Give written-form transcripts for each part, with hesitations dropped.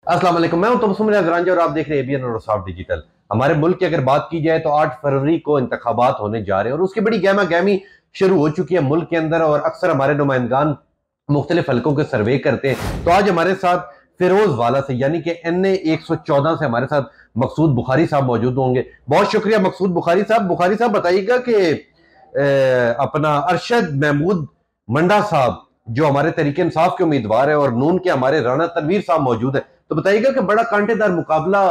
अस्सलाम वालेकुम, मैं हूं तबस्सुम अजरांजा और आप देख रहे हैं एबीएन और साफ डिजिटल। हमारे मुल्क की अगर बात की जाए तो 8 फरवरी को इंतखाबात होने जा रहे हैं और उसकी बड़ी गहमा गहमी शुरू हो चुकी है मुल्क के अंदर। और अक्सर हमारे नुमाइंदगान मुख्तलिफ हलकों के सर्वे करते हैं। तो आज हमारे साथ फिरोज वाला से यानी कि NA 114 से हमारे साथ मकसूद बुखारी साहब मौजूद होंगे। बहुत शुक्रिया मकसूद बुखारी साहब। बुखारी साहब बताइएगा कि अपना अरशद महमूद मंडा साहब जो हमारे तरीके इंसाफ के उम्मीदवार है और नून के हमारे राना तनवीर साहब मौजूद है, तो बताइएगा कि बड़ा कांटेदार मुकाबला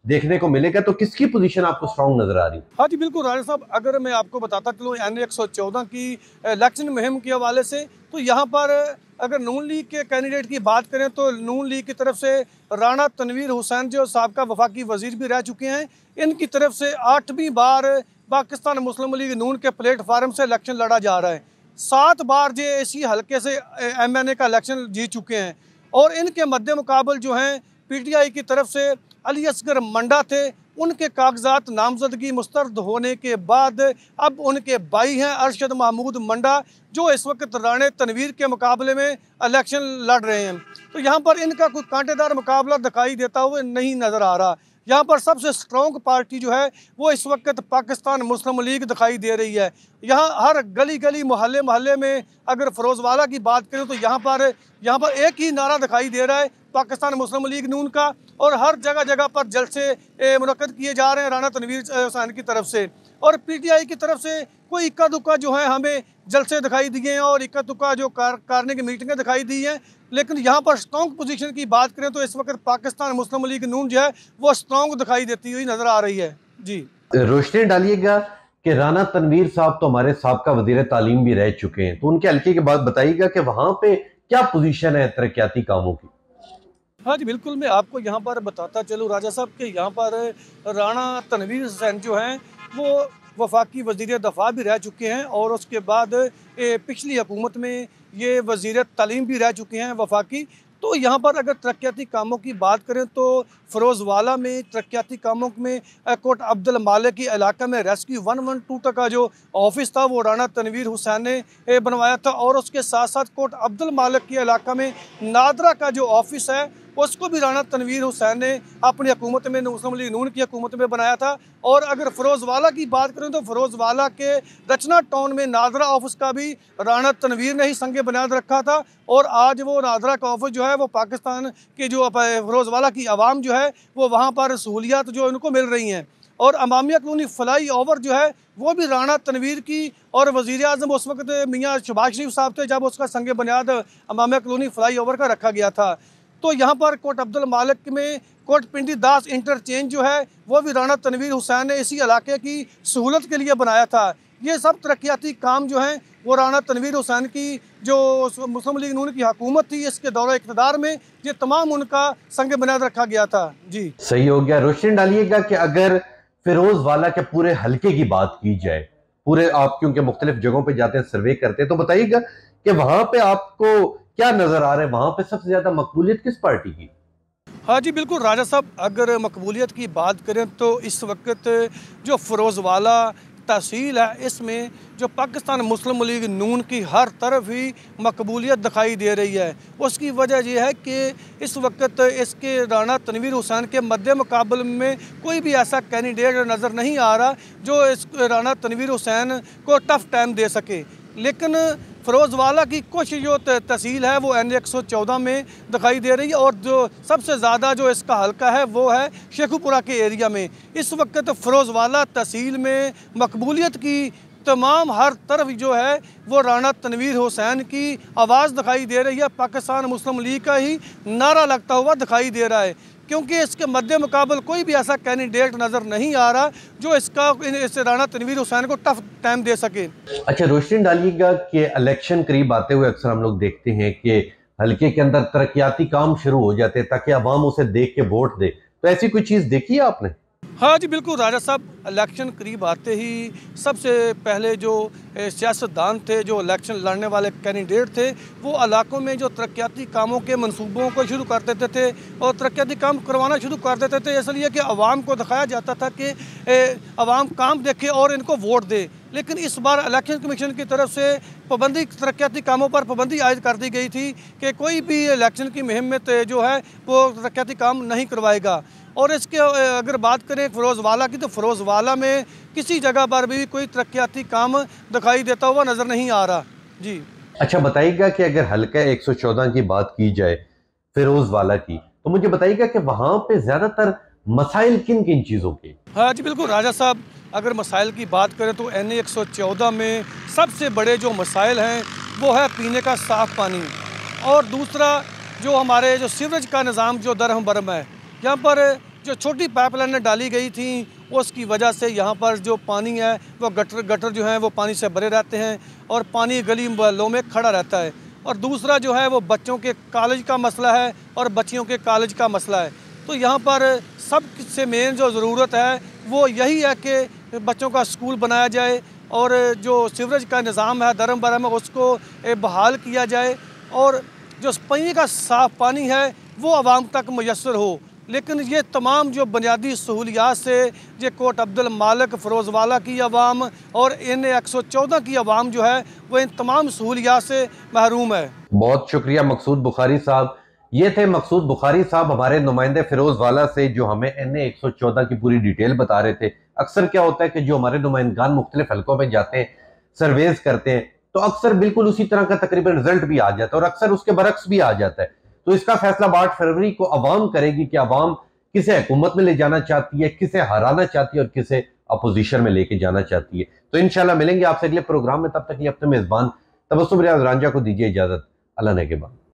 देखने को मिलेगा, तो किसकी पोजीशन आपको स्ट्रांग नजर आ रही है? हाँ जी बिल्कुल राजा साहब, अगर मैं आपको बताता चलूँ NA 114 की इलेक्शन मुहिम के हवाले से, तो यहाँ पर अगर नून लीग के कैंडिडेट की बात करें तो नून लीग की तरफ से राना तनवीर हुसैन जो साबका वफाकी वजीर भी रह चुके हैं, इनकी तरफ से 8वीं बार पाकिस्तान मुस्लिम लीग नून के प्लेटफार्म से इलेक्शन लड़ा जा रहा है। 7 बार JAC हल्के से MNA का इलेक्शन जीत चुके हैं और इनके मद्दे मुकाबल जो हैं PTI की तरफ से अली असगर मंडा थे। उनके कागजात नामजदगी मुस्तरद होने के बाद अब उनके भाई हैं अरशद महमूद मंडा जो इस वक्त राणे तनवीर के मुकाबले में इलेक्शन लड़ रहे हैं। तो यहाँ पर इनका कोई कांटेदार मुकाबला दिखाई देता हुए नहीं नज़र आ रहा। यहाँ पर सबसे स्ट्रॉन्ग पार्टी जो है वो इस वक्त पाकिस्तान मुस्लिम लीग दिखाई दे रही है। यहाँ हर गली गली मोहल्ले मोहल्ले में अगर फिरोजवाला की बात करें तो यहाँ पर एक ही नारा दिखाई दे रहा है पाकिस्तान मुस्लिम लीग नून का, और हर जगह जगह पर जलसे मुनक्कद किए जा रहे हैं राना तनवीर हुसैन की तरफ से। और PTI की तरफ से कोई इक्का दुक्का जो है हमें जलसे दिखाई दिए हैं और इक्का दुक्का जो कारने की मीटिंगें दिखाई दी हैं। लेकिन यहाँ पर स्ट्रॉन्ग पोजीशन की बात करें तो इस वक्त पाकिस्तान मुस्लिम लीग नून जो है वो स्ट्रॉन्ग दिखाई देती हुई नज़र आ रही है। जी रोशनी डालिएगा कि राना तनवीर साहब तो हमारे साबका वजीर तालीम भी रह चुके हैं, तो उनके हल्के के बाद बताइएगा कि वहां पे क्या पोजीशन है तरक्याती कामों की? हाँ जी बिल्कुल, मैं आपको यहाँ पर बताता चलूँ राजा साहब कि यहाँ पर राना तनवीर हुसैन जो हैं वो वफाकी वज़ीर दफ़ा भी रह चुके हैं और उसके बाद पिछली हुकूमत में ये वज़ीर तालीम भी रह चुके हैं वफाकी। तो यहाँ पर अगर तरक्याती कामों की बात करें तो फिरोजवाला में तरक्याती कामों में कोट अब्दुल मालिक की इलाका में रेस्क्यू 112 तक का जो ऑफिस था वो राना तनवीर हुसैन ने बनवाया था, और उसके साथ साथ कोट अब्दुल मालिक के इलाका में नादरा का जो ऑफिस है उसको भी राना तनवीर हुसैन ने अपनी हुकूमत में मुस्लिम लीग नून की हुकूमत में बनाया था। और अगर फिरोजवाला की बात करें तो फिरोजवाला के रचना टाउन में नादरा ऑफिस का भी राना तनवीर ने ही संग बुनियाद रखा था, और आज वो नादरा का ऑफिस जो है वो पाकिस्तान की जो फिरोजवाला की आवाम जो है वो वहाँ पर सहूलियात जो उनको मिल रही हैं। और अमामिया कॉलोनी फ्लाई ओवर जो है वो भी राना तनवीर की, और वज़ीर आज़म उस वक्त मियाँ शहबाज शरीफ साहब थे जब उसका संग बुनियाद अमामिया कॉलोनी फ्लाई ओवर का रखा गया था। तो यहाँ पर कोट अब्दुल मालिक में कोट पिंडी दास इंटरचेंज जो है वो भी राना तनवीर हुसैन ने इसी इलाके की सहूलत के लिए बनाया था। ये सब तरक्याती काम जो हैं वो राना तनवीर हुसैन की जो मुस्लिम लीग नून की हुकूमत थी इसके दौरे इक़्तिदार में ये तमाम उनका संग बुनियाद रखा गया था। जी सही हो गया। रोशनी डालिएगा कि अगर फिरोजवाला के पूरे हल्के की बात की जाए, पूरे आप क्योंकि मुख्तलिफ जगहों पे जाते हैं सर्वे करते हैं, तो बताइएगा कि वहां पे आपको क्या नजर आ रहा है, वहां पे सबसे ज्यादा मकबूलियत किस पार्टी की? हाँ जी बिल्कुल राजा साहब, अगर मकबूलियत की बात करें तो इस वक्त जो फिरोजवाला तहसील है इसमें जो पाकिस्तान मुस्लिम लीग नून की हर तरफ ही मकबूलियत दिखाई दे रही है। उसकी वजह यह है कि इस वक्त इसके राना तनवीर हुसैन के मद्दे मुकाबले में कोई भी ऐसा कैंडिडेट नज़र नहीं आ रहा जो इस राना तनवीर हुसैन को टफ टाइम दे सके। लेकिन फिरोजवाला की कुछ जो तहसील है वो NA 114 में दिखाई दे रही है, और जो सबसे ज़्यादा जो इसका हल्का है वो है शेखुपुरा के एरिया में। इस वक्त फिरोजवाला तहसील में मकबूलियत की तमाम हर तरफ जो है वो राना तनवीर हुसैन की आवाज़ दिखाई दे रही है। पाकिस्तान मुस्लिम लीग का ही नारा लगता हुआ दिखाई दे रहा है, क्योंकि इसके मद्दे मुकाबल कोई भी ऐसा कैंडिडेट नज़र नहीं आ रहा जो इस राना तनवीर हुसैन को टफ टाइम दे सके। अच्छा रोशनी डालिएगा कि इलेक्शन करीब आते हुए अक्सर हम लोग देखते हैं कि हल्के के अंदर तरक्याती काम शुरू हो जाते हैं ताकि अवाम उसे देख के वोट दे, तो ऐसी कोई चीज़ देखी है आपने? हाँ जी बिल्कुल राजा साहब, इलेक्शन करीब आते ही सबसे पहले जो सियासतदान थे, जो इलेक्शन लड़ने वाले कैंडिडेट थे, वो इलाकों में जो तरक्याती कामों के मंसूबों को शुरू कर देते थे और तरक्याती काम करवाना शुरू कर देते थे, इसलिए कि आवाम को दिखाया जाता था कि आवाम काम देखे और इनको वोट दे। लेकिन इस बार इलेक्शन कमीशन की तरफ से पाबंदी, तरक्याती कामों पर पाबंदी आयद कर दी गई थी कि कोई भी इलेक्शन की मुहिम में जो है वो तरक्याती काम नहीं करवाएगा। और इसके अगर बात करें फ़िरोज़वाला की, तो फ़िरोज़वाला में किसी जगह पर भी कोई तरक्याती काम दिखाई देता हुआ नज़र नहीं आ रहा। जी अच्छा, बताइएगा कि अगर हल्का 114 की बात की जाए फिरोजवाला की, तो मुझे बताइएगा कि वहां पे ज्यादातर मसाइल किन किन चीजों के? हाँ जी बिल्कुल राजा साहब, अगर मसाइल की बात करें तो NA 114 में सबसे बड़े जो मसाइल हैं वो है पीने का साफ़ पानी, और दूसरा जो हमारे जो सीवरेज का निज़ाम जो दरहम बरम है, यहाँ पर जो छोटी पाइपलाइनें डाली गई थी उसकी वजह से यहाँ पर जो पानी है वो गटर जो है वो पानी से भरे रहते हैं और पानी गली मोहल्लों में खड़ा रहता है। और दूसरा जो है वो बच्चों के कॉलेज का मसला है और बच्चियों के कॉलेज का मसला है। तो यहाँ पर सबसे मेन जो ज़रूरत है वो यही है कि बच्चों का स्कूल बनाया जाए और जो सीवरेज का निज़ाम है दरम बरम उसको बहाल किया जाए, और जो पीने का साफ़ पानी है वो आवाम तक मुयस्सर हो। लेकिन ये तमाम जो बुनियादी सहूलियात से ये कोट अब्दुल मालिक, फ़िरोज़वाला की आवाम और NA 114 की आवाम जो है वो इन तमाम सहूलियात से महरूम है। बहुत शुक्रिया मकसूद बुखारी साहब। ये थे मकसूद बुखारी साहब, हमारे नुमाइंदे फिरोजवाला से, जो हमें NA 114 की पूरी डिटेल बता रहे थे। अक्सर क्या होता है कि जो हमारे नुमाइंदगान मुख्तलिफ हलकों में जाते हैं, सर्वेज करते हैं, तो अक्सर बिल्कुल उसी तरह का तकरीबन रिजल्ट भी आ जाता है और अक्सर उसके बरक्स भी आ जाता है। तो इसका फैसला 8 फरवरी को अवाम करेगी कि अवाम किसे हुकूमत में ले जाना चाहती है, किसे हराना चाहती है और किसे अपोजिशन में लेके जाना चाहती है। तो इंशाल्लाह मिलेंगे आपसे अगले प्रोग्राम में, तब तक ये अपने मेजबान तबस्सुम रियाज रांझा को दीजिए इजाजत। अल्लाह ने के बाद।